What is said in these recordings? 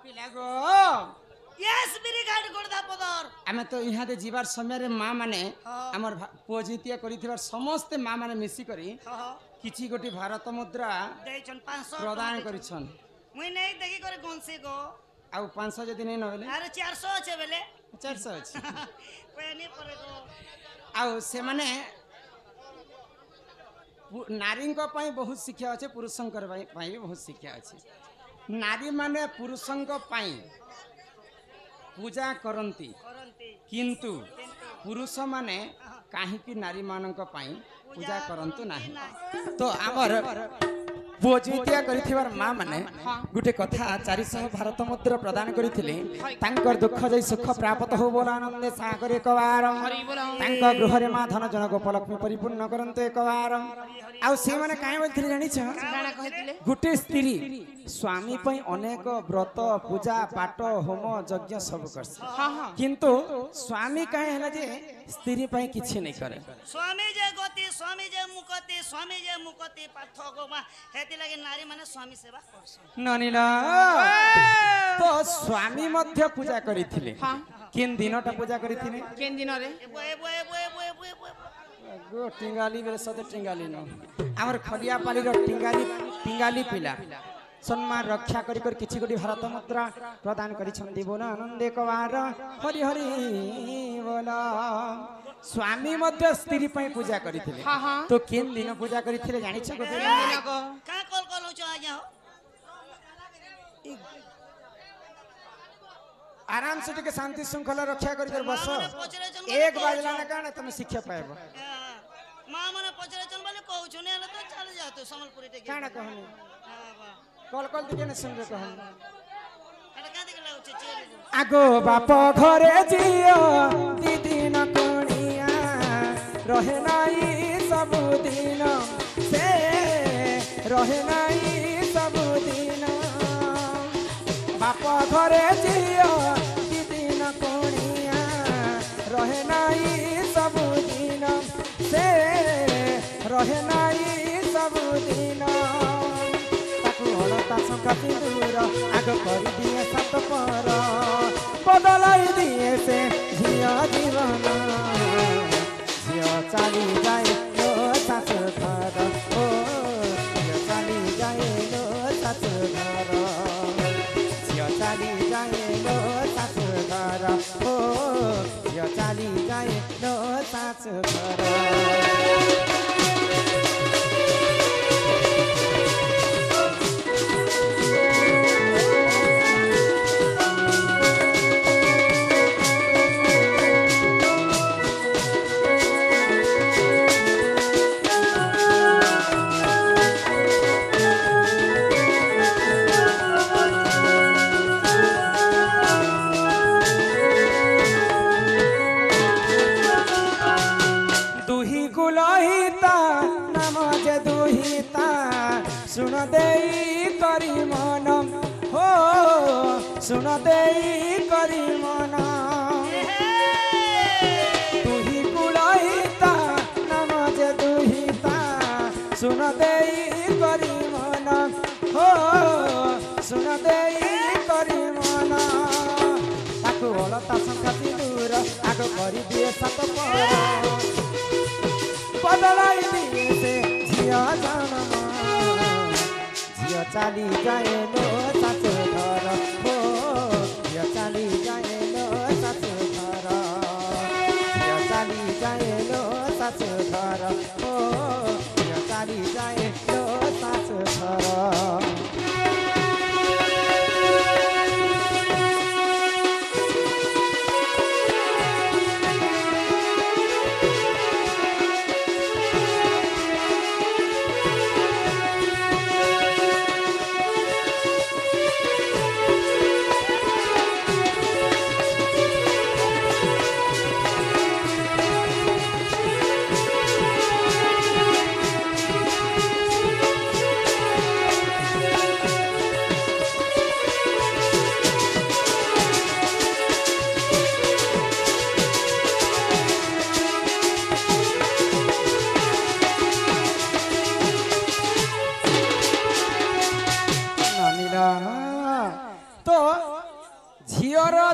पिला go yes मेरी गाड़ी गोड़दा पदर आमे तो यहाँ दे जीवार समय रे माँ माने हाँ। हमर पोजिटिया करिथिबार समस्त माँ माने मिसी करी किछि गोटी भारत मुद्रा देछन 500 प्रदान करिछन मुई नहीं देखी करे गनसे गो आउ 500 जदी नै नबेले अरे 400 छे बेले 400 अछि पेनी परे गो आउ से माने नारी पई बहुत शिक्षा अच्छे पुरुषंकर पई बहुत शिक्षा अच्छे नारी माने पुरुषंक पई पूजा करंती किंतु पुरुष माने काहे नारी मानक पई पूजा करंतु नाही तो आमर पोजिटिया करिथिबार माँ माने गुटे कथा 400 भारत मुद्रा प्रदान करिथिले तांकर दुख जई सुख प्राप्त हो बोल आनंद सागर एक बार तांका गृह रे माँ धन जन गोपलक्ष्मी परिपूर्ण करंतु एक बार आउ से माने काहे बोलथिले जानि छ काना कहिथिले गुटे स्त्री स्वामी पई अनेक व्रत पूजा पाठ होम यज्ञ सब करसी किंतु स्वामी काहे हला जे स्त्री पई किछि नै करे स्वामी जे मुकति पाठ गोमा हेति लगे नारी माने स्वामी सेवा करसन ननिला तो स्वामी मध्य पूजा करिथिले किन दिनटा पूजा करिथिले केन दिन रे गो टिंगाली बेले सते टिंगाली न हमर खलिया पाली रो टिंगाली पिला सम्मान रक्षा करी कर किछि गोटी भारत मुद्रा प्रदान करिछन्ती बोल आनंदे कवार हरि हरि बोल स्वामी मध्य स्त्री पई पूजा करिथिले तो केन दिन पूजा करिथिले जानि छ गोटे दिन को का कॉल हो छ आज्ञा हो आराम से टिके शांति श्रृंखला रक्षा करी कर बस एक बाजला न काने तुम शिक्षा पाएबो मां मने पचरे चल बोले कहू छु ने तो चल जा तो समलपुरी टे काना कहनी कल दिके न सुनबे कहनी एटा का देख लाउ छे आगो बाप घरे जियो दीदी न कोणिया रहे नाई सब दिन से रहे नाई सब दिन बाप घरे जियो दीदी न कोणिया रहे नाई सब दिन से रहे नाई सब दिन हलता शंका सिंदूर आग कर दिए सात पर बदलाई दिए से झिया जीवन झिया चली जाए लो सास घर ओ झिया चली जाए लो सास घर झिया चली जाए लो सास घर ओ झिया चली जाए लो सास घर सुन देई करी मन हो सुन देई करी मन तुही कुलहिता नाम जे दुहिता सुन देई करी मन हो सुन देई करी मन ताकू हलता संगति दूर आग करी दिए सात पर बदलाई दिए से झिया जन्म झिया चली जाए लो सास घर हो झिया चली जाए लो सास घर झिया चली जाए लो सास घर हो झिया चली जाए लो सास घर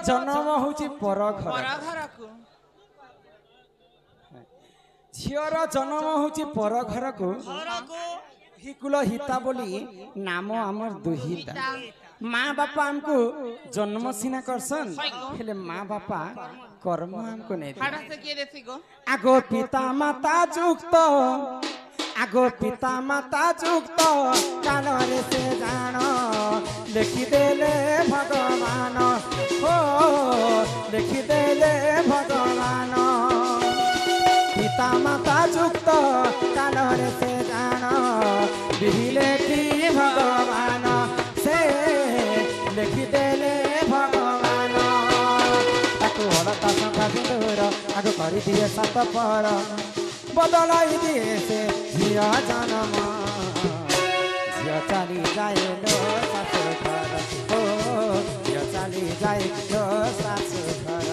जन्म होची पर घर पर घर को झीर जन्म होची पर घर को ଘରକୁ हिकुल हिता बोली नाम आमर दुहिता माँ बापा हमको जन्म सीना करसन हेले माँ बापा कर्म हमको नहीं दे हाड़ा से के देसी गो आगो पिता माता जुक्त आगो पिता माता जुक्त कालरे से जान लिखिदेले भगवान हो लिखिदेले भगवान पिता माता जुक्त कालरे से जान बिहिले की भगवान से लिखिदेले भगवान ताकू हड़ता संगा सिंदूर आगो करी दिए सात पर बदलाई दिए से झिया जन्म झिया चली जाए लो सासु घर हो झिया चली जाए लो सासु घर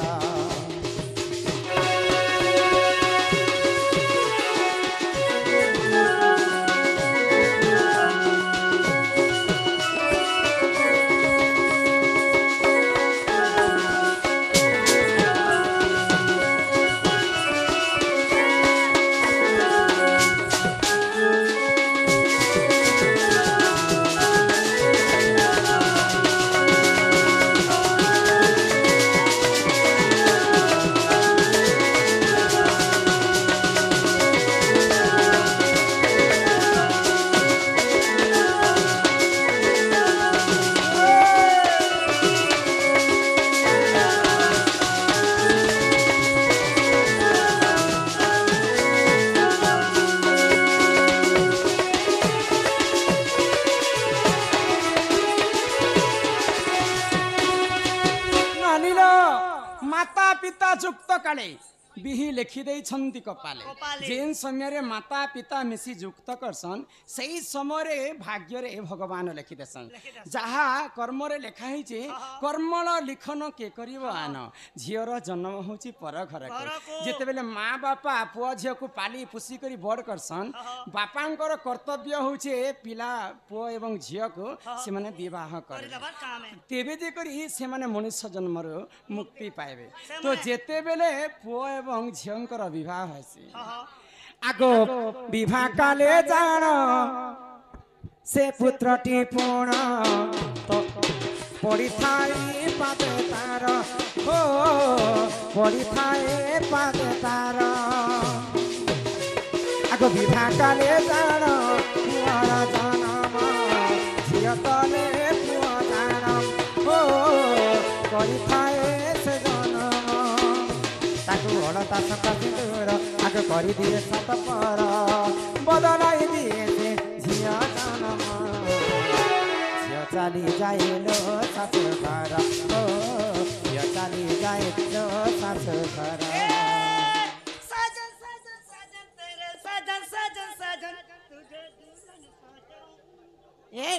माता पिता जुक्त काले बिही लिखि देइछन्ति कपाले जेन समय रे माता पिता मिसी जुक्त करसन सही समय रे भाग्य रे भगवान लिखि देसन जहा कर्म रे लेखा है जे कर्मल लिखन के करिवो आन झियर जन्म होची पर घर के जेते बेले माँ बापा पुआ झियो को पाली पुसी करी बड़ करसन बापांकर कर्तव्य होचे पिला पुआ एवं झियो को से माने विवाह करे तेबे जे करी से माने मनुष्य जन्म रो मुक्ति पाएबे तो जेते बेले पुआ एवं झियंकर विवाह होसी आगो विवाह काले जान से पुत्रटी पूर्ण तो पड़ी थाई पादे तार हो पड़ी थाई पादे तार आगो विवाह काले जान पुआर जन्म झिय तले पुआ जानम हो पड़ी थाई से जन्म ताकू हड़ता सका सिंदूर आगे करी दिए सात पर बदलाई दिए से झिया जन्म झिया चली जाए लो सासु घर हो झिया चली जाए लो सासु घर साजन साजन साजन तेरे साजन साजन साजन तुझे दुल्हन साजन ए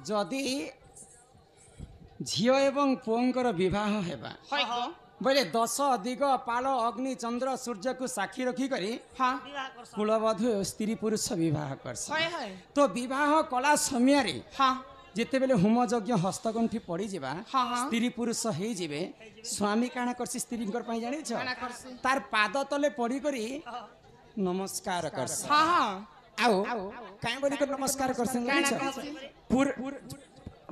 जदि झियो एवं पुओंकर विवाह हेबा बोले 10 दिग पाल अग्नि चंद्र सूर्य को साक्षी रखी करी कुलवधु स्त्री पुरुष विवाह करस तो विवाह कला समय रे जिते बेले होम यज्ञ हस्तगंठी पड़ी जिबा स्त्री पुरुष हे जिबे स्वामी काना करसी स्त्री कर पई जानि छ तार पाद तले पड़ी करी नमस्कार करस आओ काई बोली कर नमस्कार करसन जानि छ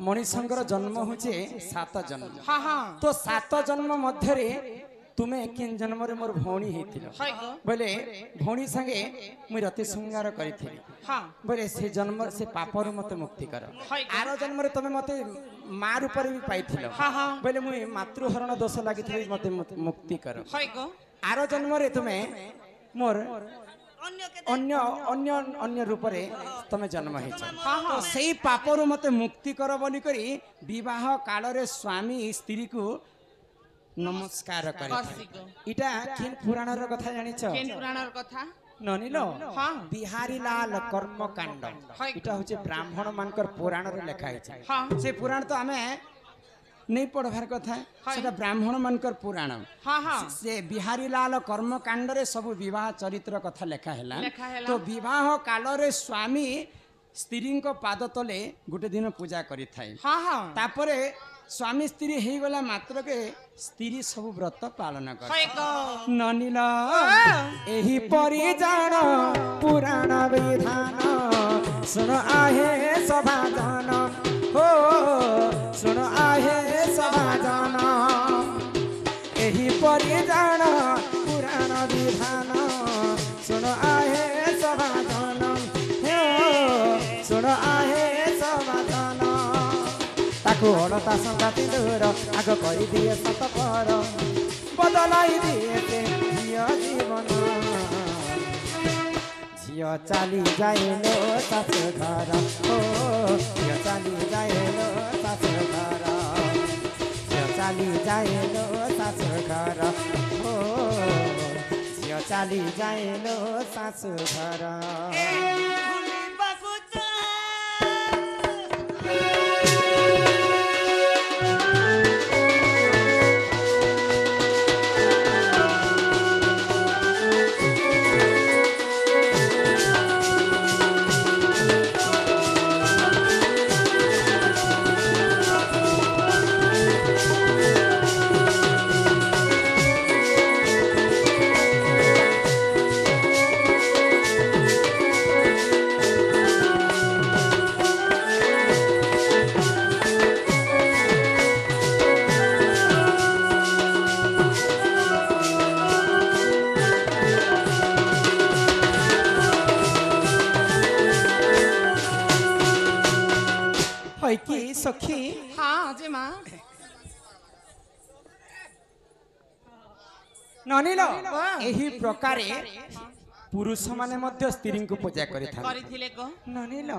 मणिशंकर जन्म होचे 7 जन्म तो 7 जन्म मध्य तुम्हें किन जन्म रे मोर भौणी हेतिलो बोले भौणी संगे मुई रति श्रृंगार करिथिली बोले से जन्म से पापर मते मुक्ति कर आरो जन्म रे तमे मते मां रूप रे भी पाइथिलो बोले मुई मातृहरण दोष लागिथिली मते मुक्ति कर आरो जन्म रे तुमे मोर अन्य अन्य अन्य रूप रे तमे जन्म हेछ तो सेही पापरु मते मुक्ति कर बोली करी विवाह काल रे स्वामी स्त्री को नमस्कार करे इटा किन पुराण र कथा जानि छ केन पुराण र कथा ननिलो बिहारी लाल कर्मकांड इटा होचे ब्राह्मण मानकर पुराण रे लिखा है से पुराण तो हमें नहीं पढ़वार कथा सेटा ब्राह्मण मानकर पुराण से बिहारी लाल कर्मकांड रे सब विवाह चरित्र कथा लिखा हैला तो विवाह काल रे स्वामी स्त्री को पाद तले गुटे दिन पूजा करि थाई तापरे स्वामी स्त्री हे गला मात्र के स्त्री सब व्रत पालन कर ननिला एही परि जान पुराण विधान सुन आहे सभा जन हो सुन आहे सभा जन एही परि जान पुराण विधान सुन आहे सभा जन हो सुन आहे सभा जन ताकू अलता संगाती दूर आग कर दिए सत पर बदलाई दिए से झियो जीवन झियो चली जाइलो सासु घर हो झियो चली जाइलो सासु घर झियो चली जाइलो सासु घर हो झियो चली जाइलो सासु घर की सखी हाँ जे माँ ननिलो एही प्रकारे पुरुष माने मध्य स्त्री को पूजा करिथान करिथिले को ननिलो